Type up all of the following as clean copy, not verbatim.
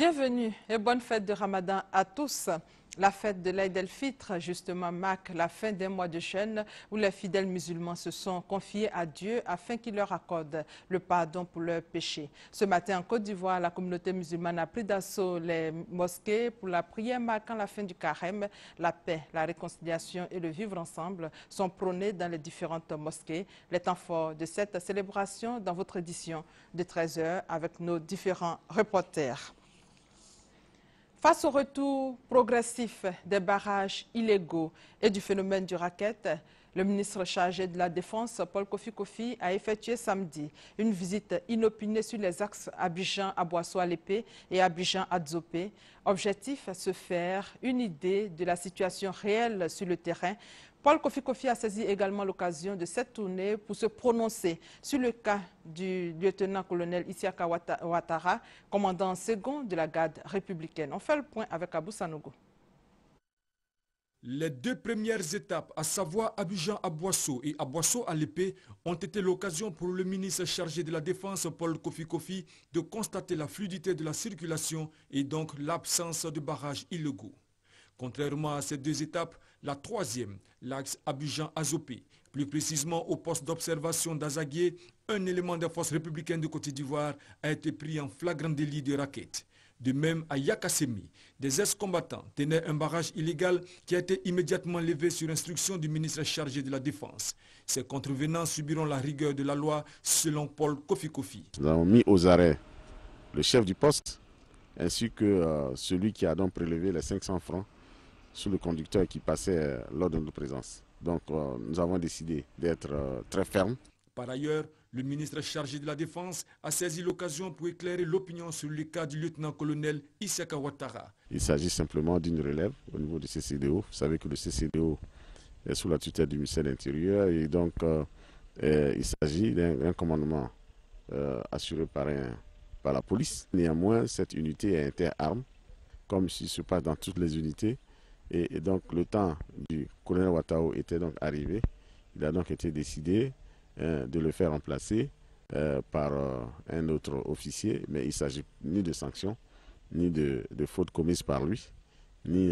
Bienvenue et bonne fête de Ramadan à tous. La fête de l'Aïd el-Fitr, justement, marque la fin d'un mois de jeûne où les fidèles musulmans se sont confiés à Dieu afin qu'il leur accorde le pardon pour leurs péchés. Ce matin, en Côte d'Ivoire, la communauté musulmane a pris d'assaut les mosquées pour la prière marquant la fin du carême. La paix, la réconciliation et le vivre ensemble sont prônés dans les différentes mosquées. Les temps forts de cette célébration dans votre édition de 13 h avec nos différents reporters. Face au retour progressif des barrages illégaux et du phénomène du racket, le ministre chargé de la Défense, Paul Kofi Kofi, a effectué samedi une visite inopinée sur les axes Abidjan-Aboissou-Alépé et Abidjan-Adzopé. Objectif, se faire une idée de la situation réelle sur le terrain. Paul Kofi Kofi a saisi également l'occasion de cette tournée pour se prononcer sur le cas du lieutenant-colonel Isiaka Ouattara, commandant second de la garde républicaine. On fait le point avec Abou Sanogo. Les deux premières étapes, à savoir Abidjan-Aboissou et Aboissou-Alépé, ont été l'occasion pour le ministre chargé de la Défense, Paul Kofi Kofi, de constater la fluidité de la circulation et donc l'absence de barrages illégaux. Contrairement à ces deux étapes, la troisième, l'axe Abidjan-Azopé, plus précisément au poste d'observation d'Azaguié, un élément des forces républicaines de Côte d'Ivoire a été pris en flagrant délit de racket. De même, à Yakassemi, des ex-combattants tenaient un barrage illégal qui a été immédiatement levé sur instruction du ministre chargé de la Défense. Ces contrevenants subiront la rigueur de la loi, selon Paul Kofi Kofi. Nous avons mis aux arrêts le chef du poste, ainsi que celui qui a donc prélevé les 500 francs sur le conducteur qui passait lors de notre présence. Donc nous avons décidé d'être très fermes. Par ailleurs, le ministre chargé de la Défense a saisi l'occasion pour éclairer l'opinion sur le cas du lieutenant-colonel Isiaka Ouattara. Il s'agit simplement d'une relève au niveau du CCDO. Vous savez que le CCDO est sous la tutelle du ministère de l'Intérieur et donc il s'agit d'un commandement assuré par la police. Néanmoins, cette unité est interarme, comme il se passe dans toutes les unités. Et donc le temps du colonel Ouattara était donc arrivé. Il a donc été décidé de le faire remplacer par un autre officier, mais il ne s'agit ni de sanctions, ni de fautes commises par lui, ni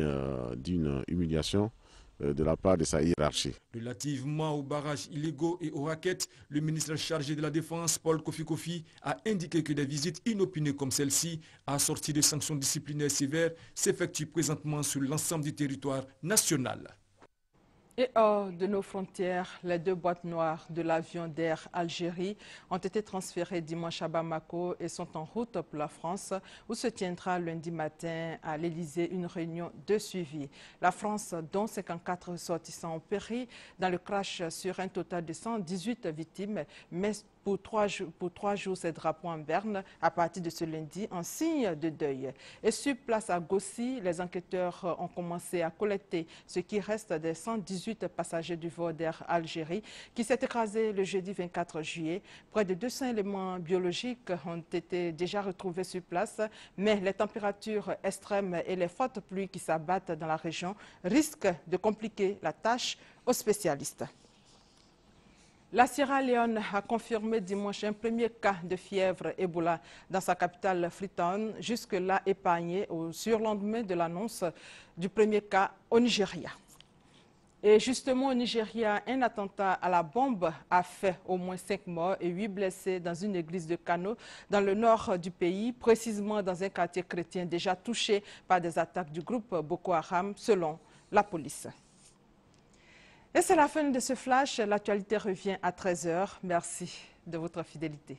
d'une humiliation de la part de sa hiérarchie. Relativement aux barrages illégaux et aux rackets, le ministre chargé de la Défense, Paul Kofi Kofi, a indiqué que des visites inopinées comme celle-ci, assorties de sanctions disciplinaires sévères, s'effectuent présentement sur l'ensemble du territoire national. Et hors de nos frontières, les deux boîtes noires de l'avion d'Air Algérie ont été transférées dimanche à Bamako et sont en route pour la France, où se tiendra lundi matin à l'Élysée une réunion de suivi. La France, dont 54 ressortissants ont péri dans le crash sur un total de 118 victimes, mais pour trois jours ces drapeaux en berne à partir de ce lundi en signe de deuil. Et sur place à Gossi, les enquêteurs ont commencé à collecter ce qui reste des 118 passagers du vol d'Air Algérie qui s'est écrasé le jeudi 24 juillet. Près de 200 éléments biologiques ont été déjà retrouvés sur place, mais les températures extrêmes et les fortes pluies qui s'abattent dans la région risquent de compliquer la tâche aux spécialistes. La Sierra Leone a confirmé dimanche un premier cas de fièvre Ebola dans sa capitale Freetown, jusque-là épargné au surlendemain de l'annonce du premier cas au Nigeria. Et justement au Nigeria, un attentat à la bombe a fait au moins 5 morts et 8 blessés dans une église de Kano dans le nord du pays, précisément dans un quartier chrétien déjà touché par des attaques du groupe Boko Haram, selon la police. Et c'est la fin de ce flash. L'actualité revient à 13 h. Merci de votre fidélité.